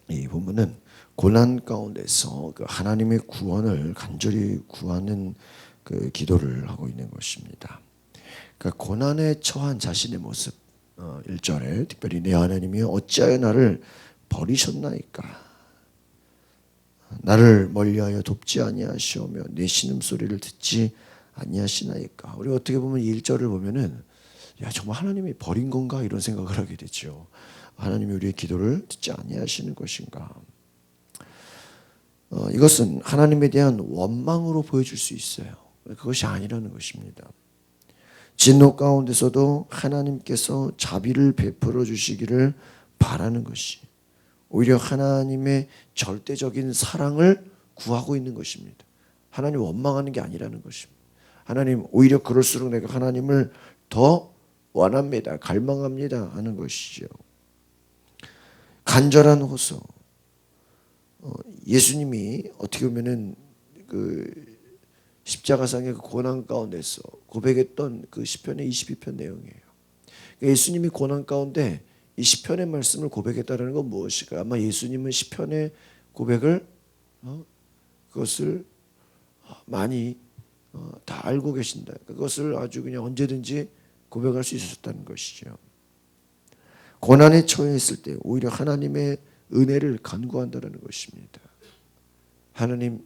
이 부분은 고난 가운데서 그 하나님의 구원을 간절히 구하는 그 기도를 하고 있는 것입니다. 그러니까 고난에 처한 자신의 모습, 1절에 특별히 내 하나님이 어찌하여 나를 버리셨나이까, 나를 멀리하여 돕지 아니하시오며 내 신음소리를 듣지 아니하시나이까. 우리 어떻게 보면 이 1절을 보면은 야, 정말 하나님이 버린 건가 이런 생각을 하게 되죠. 하나님이 우리의 기도를 듣지 아니하시는 것인가. 이것은 하나님에 대한 원망으로 보여줄 수 있어요. 그것이 아니라는 것입니다. 진노 가운데서도 하나님께서 자비를 베풀어 주시기를 바라는 것이 오히려 하나님의 절대적인 사랑을 구하고 있는 것입니다. 하나님 원망하는 게 아니라는 것입니다. 하나님 오히려 그럴수록 내가 하나님을 더 원합니다. 갈망합니다 하는 것이죠. 간절한 호소. 예수님이 어떻게 보면은 그 십자가상의 그 고난 가운데서 고백했던 그 시편의 22편 내용이에요. 예수님이 고난 가운데 이 시편의 말씀을 고백했다는 건 무엇일까? 아마 예수님은 시편의 고백을 그것을 많이 다 알고 계신다. 그것을 아주 그냥 언제든지 고백할 수 있었다는 것이죠. 고난에 처했을 때 오히려 하나님의 은혜를 간구한다는 것입니다. 하나님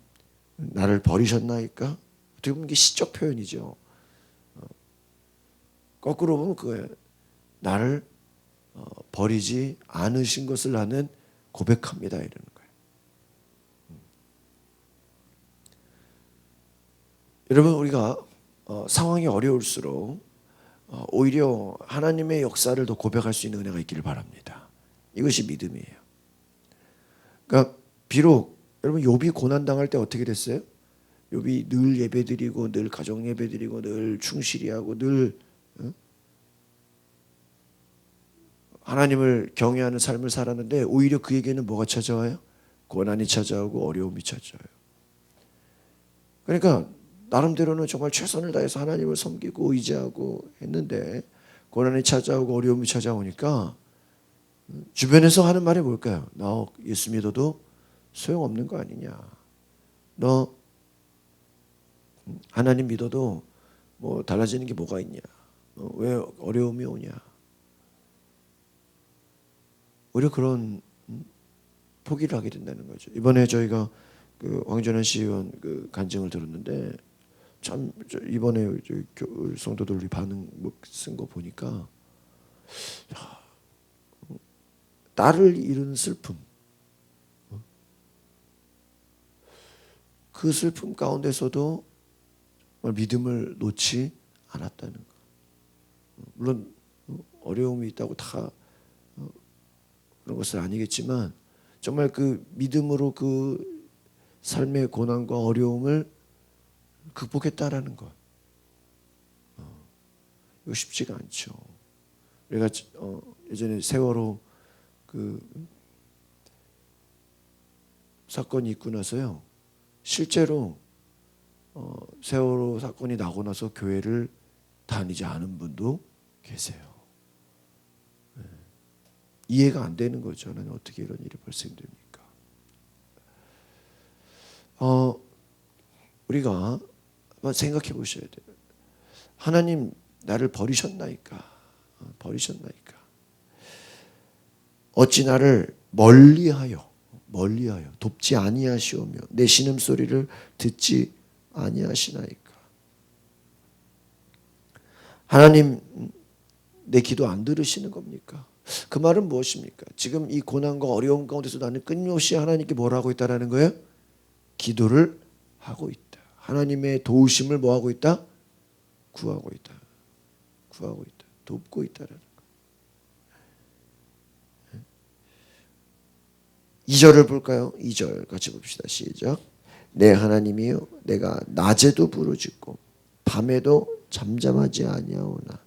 나를 버리셨나이까? 어떻게 보면 이게 시적 표현이죠. 거꾸로 보면 그거예요. 나를 버리지 않으신 것을 나는 고백합니다 이러는 거예요. 여러분 우리가 상황이 어려울수록 오히려 하나님의 역사를 더 고백할 수 있는 은혜가 있기를 바랍니다. 이것이 믿음이에요. 그러니까 비록 여러분 욥이 고난 당할 때 어떻게 됐어요? 욥이 늘 예배드리고 늘 가정 예배드리고 늘 충실히 하고 늘 하나님을 경외하는 삶을 살았는데 오히려 그에게는 뭐가 찾아와요? 고난이 찾아오고 어려움이 찾아와요. 그러니까 나름대로는 정말 최선을 다해서 하나님을 섬기고 의지하고 했는데 고난이 찾아오고 어려움이 찾아오니까 주변에서 하는 말이 뭘까요? 너 예수 믿어도 소용없는 거 아니냐. 너 하나님 믿어도 뭐 달라지는 게 뭐가 있냐. 왜 어려움이 오냐. 오히려 그런 포기를 하게 된다는 거죠. 이번에 저희가 그 황전환 시의원 그 간증을 들었는데 참 이번에 성도들 반응 쓴 거 보니까 딸을 잃은 슬픔, 그 슬픔 가운데서도 믿음을 놓지 않았다는 것. 물론 어려움이 있다고 다 그런 것은 아니겠지만 정말 그 믿음으로 그 삶의 고난과 어려움을 극복했다라는 것. 이거 쉽지가 않죠. 우리가 예전에 세월호 그 사건이 있고 나서요. 실제로 세월호 사건이 나고 나서 교회를 다니지 않은 분도 계세요. 이해가 안 되는 거죠. 저는 어떻게 이런 일이 발생됩니까? 우리가 한번 생각해 보셔야 돼요. 하나님 나를 버리셨나이까? 버리셨나이까? 어찌 나를 멀리하여 돕지 아니하시오며 내 신음소리를 듣지 아니하시나이까? 하나님 내 기도 안 들으시는 겁니까? 그 말은 무엇입니까? 지금 이 고난과 어려움 가운데서 나는 끊임없이 하나님께 뭘 하고 있다라는 거예요? 기도를 하고 있다. 하나님의 도우심을 뭐 하고 있다? 구하고 있다. 구하고 있다. 돕고 있다라는 거. 2절을 볼까요? 2절 같이 봅시다. 시작. 내 하나님이여 내가 낮에도 부르짖고 밤에도 잠잠하지 아니하오나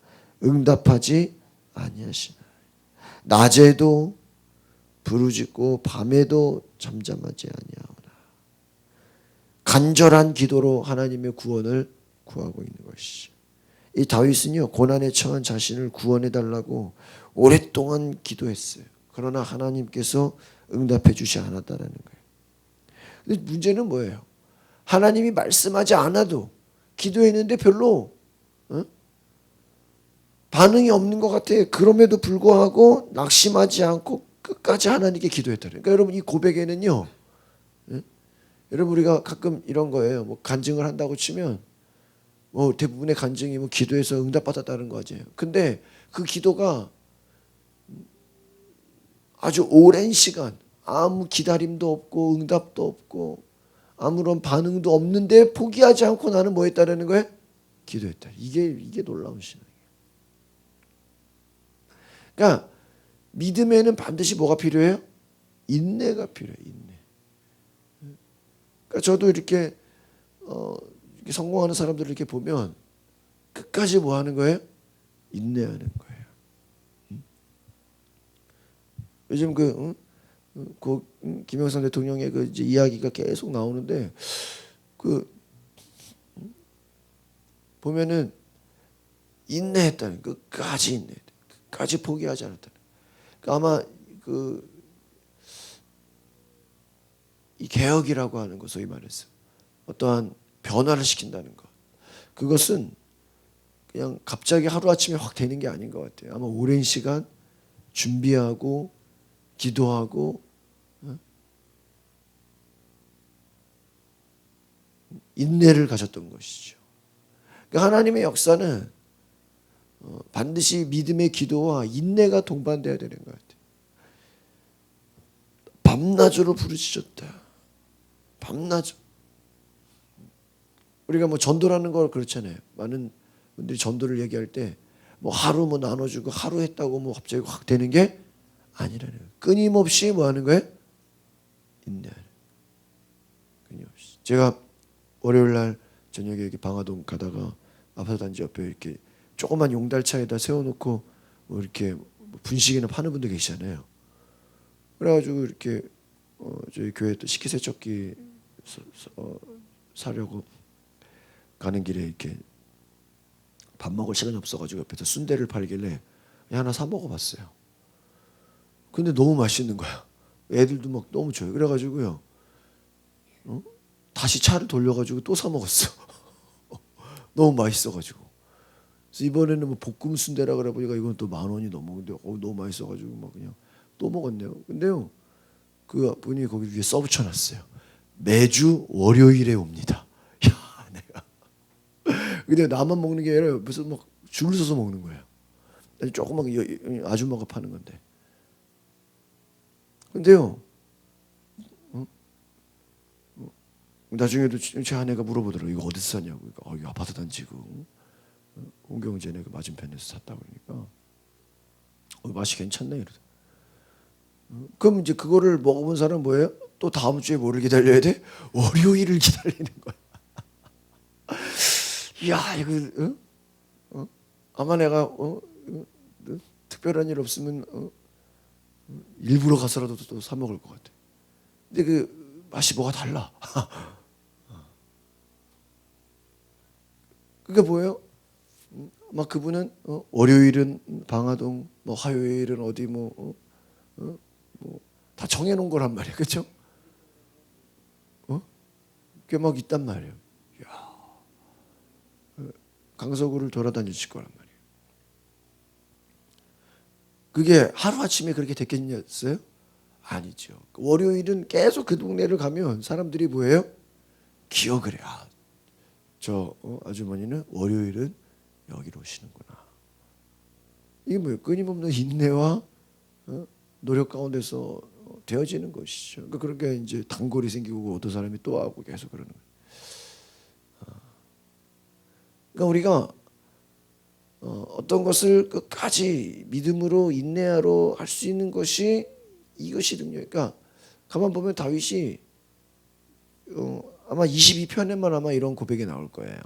응답하지 아니하시나. 낮에도 부르짖고 밤에도 잠잠하지 아니하오나. 간절한 기도로 하나님의 구원을 구하고 있는 것이죠. 이 다윗은요 고난에 처한 자신을 구원해 달라고 오랫동안 기도했어요. 그러나 하나님께서 응답해 주지 않았다라는 거예요. 근데 문제는 뭐예요? 하나님이 말씀하지 않아도 기도했는데 별로 반응이 없는 것 같아. 그럼에도 불구하고 낙심하지 않고 끝까지 하나님께 기도했다. 그러니까 여러분 이 고백에는요. 여러분 우리가 가끔 이런 거예요. 뭐 간증을 한다고 치면 뭐 대부분의 간증이 뭐 기도해서 응답받았다는 거지. 근데 그 기도가 아주 오랜 시간 아무 기다림도 없고 응답도 없고 아무런 반응도 없는데 포기하지 않고 나는 뭐 했다라는 거예요? 기도했다. 이게 놀라운 신앙이에요. 그러니까 믿음에는 반드시 뭐가 필요해요? 인내가 필요해요. 인내. 그러니까 저도 이렇게 성공하는 사람들을 이렇게 보면 끝까지 뭐 하는 거예요? 인내하는 거예요. 요즘 김영삼 대통령의 그 이제 이야기가 계속 나오는데 보면은 인내했다는 끝까지 인내했다. 끝까지 포기하지 않았다는. 그러니까 아마 이 개혁이라고 하는 거 소위 말해서 어떠한 변화를 시킨다는 것. 그것은 그냥 갑자기 하루아침에 확 되는 게 아닌 것 같아요. 아마 오랜 시간 준비하고 기도하고 인내를 가졌던 것이죠. 그러니까 하나님의 역사는 반드시 믿음의 기도와 인내가 동반돼야 되는 것 같아요. 밤낮으로 부르짖었다. 밤낮. 우리가 뭐 전도라는 걸 그렇잖아요. 많은 분들이 전도를 얘기할 때 뭐 하루 뭐 나눠주고 하루 했다고 뭐 갑자기 확 되는 게 아니라는 거예요. 끊임없이 뭐 하는 거예요? 인내하는. 끊임없이. 제가 월요일 날 저녁에 여기 방화동 가다가 아파트 단지 옆에 이렇게 조그만 용달차에다 세워놓고 뭐 이렇게 분식이나 파는 분들 계시잖아요. 그래가지고 이렇게 저희 교회 또 식기세척기 사려고 가는 길에 이렇게 밥 먹을 시간이 없어가지고 옆에서 순대를 팔길래 하나 사 먹어봤어요. 근데 너무 맛있는 거야. 애들도 막 너무 줘요. 그래가지고요. 다시 차를 돌려가지고 또 사 먹었어. 너무 맛있어가지고. 그래서 이번에는 뭐 볶음 순대라 그래 보니까 이건 또 10,000원이 넘었는데 너무 맛있어가지고 막 그냥 또 먹었네요. 근데요. 그 분이 거기 위에 써붙여놨어요. 매주 월요일에 옵니다. 야, 내가. 근데 나만 먹는 게 아니라 옆에서 막 줄을 서서 먹는 거예요. 조그만 아줌마가 파는 건데. 근데요. 나중에도 제 아내가 물어보더라고요. 이거 어디서 샀냐고. 그러니까 이거 아파트 단지고 홍경재네 그 맞은편에서 샀다 그러니까 맛이 괜찮네 이러더라고요. 그럼 이제 그거를 먹어본 사람은 뭐예요? 또 다음 주에 뭐를 기다려야 돼? 월요일을 기다리는 거야. 이야 이거 아마 내가 특별한 일 없으면 일부러 가서라도 또 사 먹을 것 같아. 근데 그 맛이 뭐가 달라. 그게 뭐예요? 막 그분은 월요일은 방화동, 뭐 화요일은 어디 뭐 다 정해놓은 거란 말이야, 그렇죠? 그게 막 있단 말이에요. 이야, 강서구를 돌아다니실 거란 말이에요. 그게 하루 아침에 그렇게 됐겠어요? 아니죠. 월요일은 계속 그 동네를 가면 사람들이 뭐예요? 기억을 해. 저 아주머니는 월요일은 여기로 오시는구나. 이게 뭐예요? 끊임없는 인내와 노력 가운데서 되어지는 것이죠. 그러니까 그렇게 이제 단골이 생기고 어떤 사람이 또 하고 계속 그러는 거예요. 그러니까 우리가 어떤 것을 끝까지 믿음으로 인내하러 할 수 있는 것이 이것이 능력. 그러니까 가만 보면 다윗이 아마 22편에만 아마 이런 고백이 나올 거예요.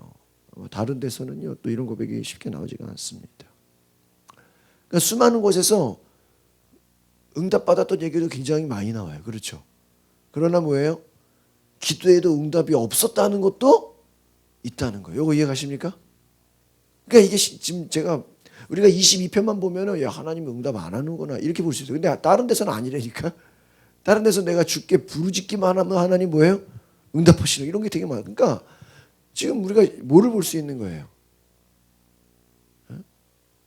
다른 데서는요 또 이런 고백이 쉽게 나오지가 않습니다. 그러니까 수많은 곳에서 응답받았던 얘기도 굉장히 많이 나와요. 그렇죠? 그러나 뭐예요? 기도에도 응답이 없었다는 것도 있다는 거예요. 이거 이해가십니까? 그러니까 이게 지금 제가 우리가 22편만 보면은 야 하나님 응답 안 하는구나 이렇게 볼 수 있어요. 근데 다른 데서는 아니라니까. 다른 데서 내가 주께 부르짖기만 하면 하나님 뭐예요? 응답하시는 이런 게 되게 많아요. 그러니까 지금 우리가 뭐를 볼 수 있는 거예요?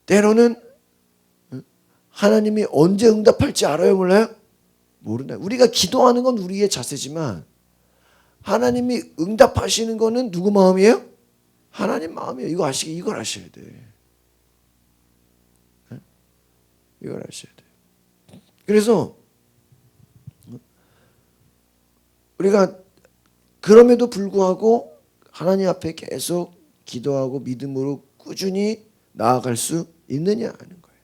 때로는 하나님이 언제 응답할지 알아요, 몰라요? 모른다. 우리가 기도하는 건 우리의 자세지만 하나님이 응답하시는 거는 누구 마음이에요? 하나님 마음이에요. 이걸 아셔야 돼. 이걸 아셔야 돼. 그래서 우리가 그럼에도 불구하고 하나님 앞에 계속 기도하고 믿음으로 꾸준히 나아갈 수 있느냐 하는 거예요.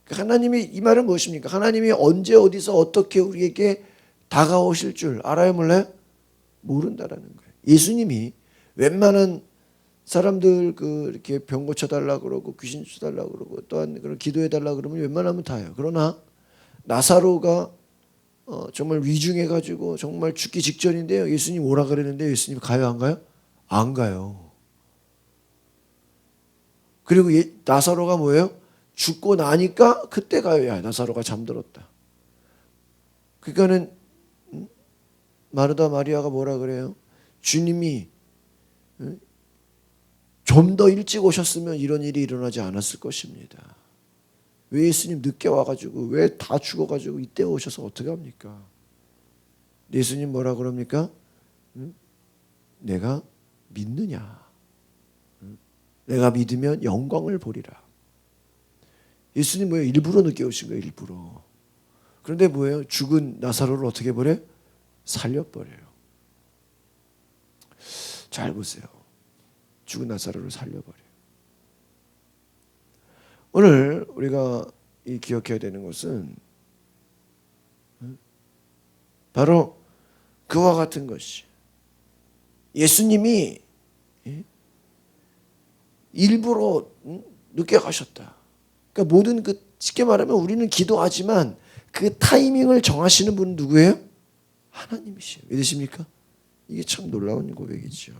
하나님이 이 말은 무엇입니까? 하나님이 언제 어디서 어떻게 우리에게 다가오실 줄 알아요, 몰라요? 모른다라는 거예요. 예수님이 웬만한 사람들 이렇게 병 고쳐달라 그러고 귀신 쫓달라 그러고 또한 그런 기도해달라 그러면 웬만하면 다 해요. 그러나 나사로가 정말 위중해 가지고 정말 죽기 직전인데요. 예수님 오라 그랬는데 예수님 가요 안 가요? 안 가요. 그리고 나사로가 뭐예요? 죽고 나니까 그때 가요. 야, 나사로가 잠들었다. 그러니까는 마르다 마리아가 뭐라 그래요? 주님이 좀 더 일찍 오셨으면 이런 일이 일어나지 않았을 것입니다. 왜 예수님 늦게 와가지고 왜 다 죽어가지고 이때 오셔서 어떻게 합니까? 예수님 뭐라 그럽니까? 내가 믿느냐? 내가 믿으면 영광을 보리라. 예수님 뭐예요? 일부러 늦게 오신 거예요. 일부러. 그런데 뭐예요? 죽은 나사로를 어떻게 버려요? 살려버려요. 잘 보세요. 죽은 나사로를 살려버려요. 오늘 우리가 기억해야 되는 것은 바로 그와 같은 것이 예수님이 일부러 늦게 가셨다. 그러니까 모든 쉽게 말하면 우리는 기도하지만 그 타이밍을 정하시는 분은 누구예요? 하나님이시에요. 믿으십니까? 이게 참 놀라운 고백이죠.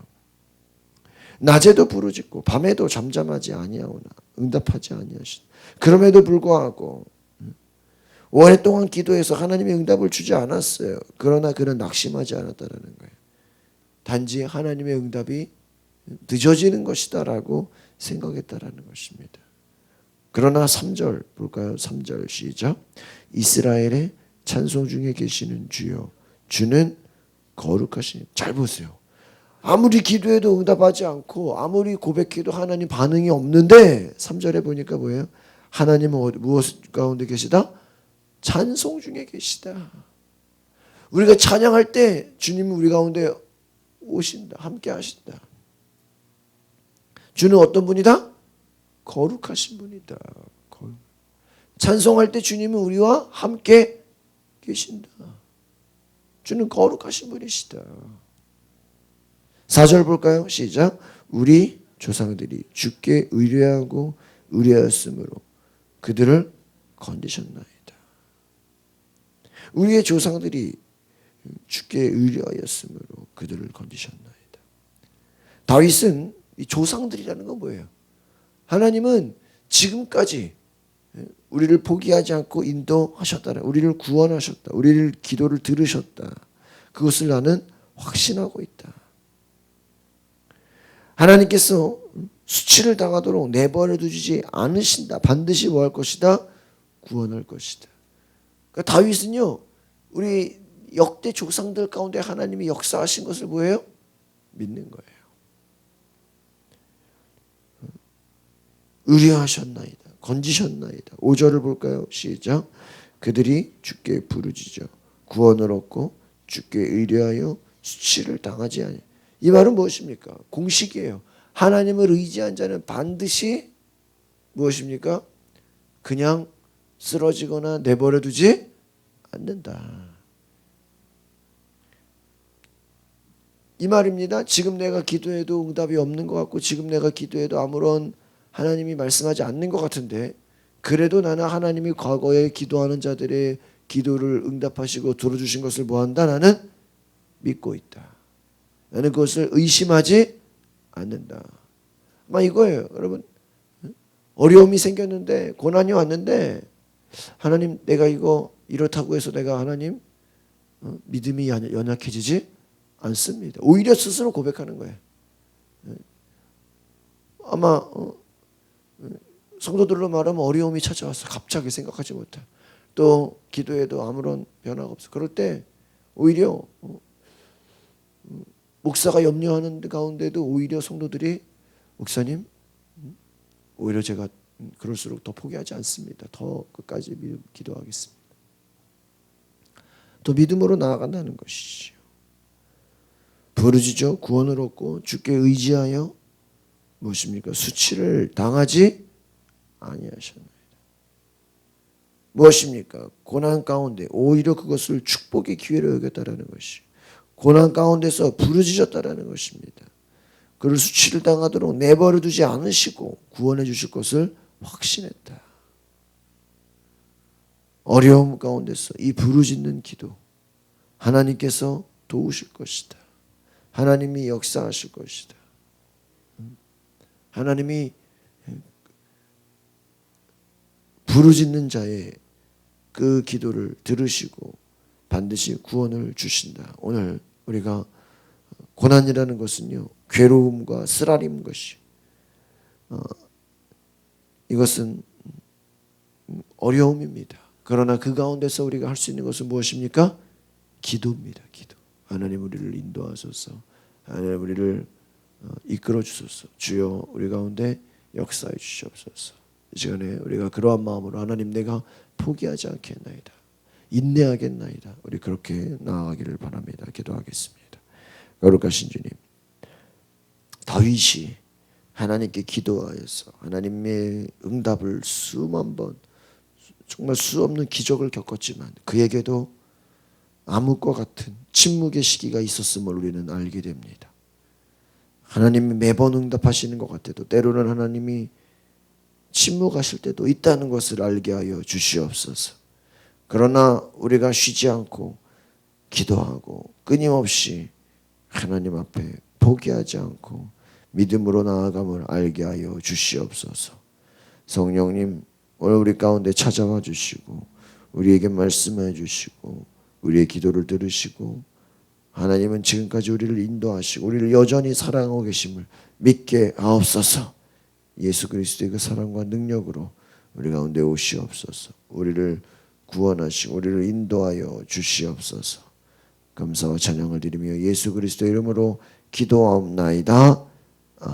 낮에도 부르짖고 밤에도 잠잠하지 아니하오나 응답하지 아니하시나. 그럼에도 불구하고 오랫동안 기도해서 하나님이 응답을 주지 않았어요. 그러나 그는 낙심하지 않았다는 거예요. 단지 하나님의 응답이 늦어지는 것이다라고 생각했다라는 것입니다. 그러나 3절 볼까요? 3절 시작. 이스라엘의 찬송 중에 계시는 주여 주는 거룩하시니. 잘 보세요. 아무리 기도해도 응답하지 않고 아무리 고백해도 하나님 반응이 없는데 3절에 보니까 뭐예요? 하나님은 무엇 가운데 계시다? 찬송 중에 계시다. 우리가 찬양할 때 주님은 우리 가운데 오신다. 함께 하신다. 주는 어떤 분이다? 거룩하신 분이다. 찬송할 때 주님은 우리와 함께 계신다. 주는 거룩하신 분이시다. 4절 볼까요? 시작. 우리 조상들이 주께 의뢰하고 의뢰하였으므로 그들을 건지셨나이다. 우리의 조상들이 주께 의뢰하였으므로 그들을 건지셨나이다. 다윗은 이 조상들이라는 건 뭐예요? 하나님은 지금까지 우리를 포기하지 않고 인도하셨다. 우리를 구원하셨다. 우리를 기도를 들으셨다. 그것을 나는 확신하고 있다. 하나님께서 수치를 당하도록 내버려 두지 않으신다. 반드시 뭐 할 것이다? 구원할 것이다. 그러니까 다윗은요, 우리 역대 조상들 가운데 하나님이 역사하신 것을 뭐예요? 믿는 거예요. 의뢰하셨나이다. 건지셨나이다. 5절을 볼까요? 시작. 그들이 주께 부르짖어 구원을 얻고 주께 의뢰하여 수치를 당하지 아니. 이 말은 무엇입니까? 공식이에요. 하나님을 의지한 자는 반드시 무엇입니까? 그냥 쓰러지거나 내버려 두지 않는다. 이 말입니다. 지금 내가 기도해도 응답이 없는 것 같고 지금 내가 기도해도 아무런 하나님이 말씀하지 않는 것 같은데 그래도 나는 하나님이 과거에 기도하는 자들의 기도를 응답하시고 들어주신 것을 뭐한다? 나는 믿고 있다. 나는 그것을 의심하지 않는다. 아마 이거예요. 여러분, 어려움이 생겼는데 고난이 왔는데 하나님 내가 이거 이렇다고 해서 내가 하나님 믿음이 연약해지지 않습니다. 오히려 스스로 고백하는 거예요. 아마 성도들로 말하면 어려움이 찾아와서 갑자기 생각하지 못해. 또 기도에도 아무런 변화가 없어. 그럴 때 오히려 목사가 염려하는 가운데도 오히려 성도들이 목사님 오히려 제가 그럴수록 더 포기하지 않습니다. 더 끝까지 기도하겠습니다. 또 믿음으로 나아간다는 것이죠. 부르짖어 구원을 얻고 주께 의지하여 무엇입니까? 수치를 당하지 아니하셨나이다. 무엇입니까? 고난 가운데 오히려 그것을 축복의 기회로 여겼다라는 것이 고난 가운데서 부르짖었다라는 것입니다. 그를 수치를 당하도록 내버려 두지 않으시고 구원해 주실 것을 확신했다. 어려움 가운데서 이 부르짖는 기도 하나님께서 도우실 것이다. 하나님이 역사하실 것이다. 하나님이 부르짖는 자의 그 기도를 들으시고 반드시 구원을 주신다. 오늘 우리가 고난이라는 것은요, 괴로움과 쓰라림 것이 이것은 어려움입니다. 그러나 그 가운데서 우리가 할 수 있는 것은 무엇입니까? 기도입니다. 기도. 하나님 우리를 인도하소서. 하나님 우리를 이끌어 주소서. 주여 우리 가운데 역사해 주시옵소서. 이 시간에 우리가 그러한 마음으로 하나님 내가 포기하지 않겠나이다. 인내하겠나이다. 우리 그렇게 나아가기를 바랍니다. 기도하겠습니다. 거룩하신 주님, 다윗이 하나님께 기도하여서 하나님의 응답을 수만 번 정말 수 없는 기적을 겪었지만 그에게도 암흑과 같은 침묵의 시기가 있었음을 우리는 알게 됩니다. 하나님이 매번 응답하시는 것 같아도 때로는 하나님이 침묵하실 때도 있다는 것을 알게 하여 주시옵소서. 그러나 우리가 쉬지 않고 기도하고 끊임없이 하나님 앞에 포기하지 않고 믿음으로 나아감을 알게 하여 주시옵소서. 성령님 오늘 우리 가운데 찾아와 주시고 우리에게 말씀해 주시고 우리의 기도를 들으시고 하나님은 지금까지 우리를 인도하시고 우리를 여전히 사랑하고 계심을 믿게 하옵소서. 예수 그리스도의 그 사랑과 능력으로 우리 가운데 오시옵소서. 우리를 구원하시고 우리를 인도하여 주시옵소서. 감사와 찬양을 드리며 예수 그리스도의 이름으로 기도하옵나이다.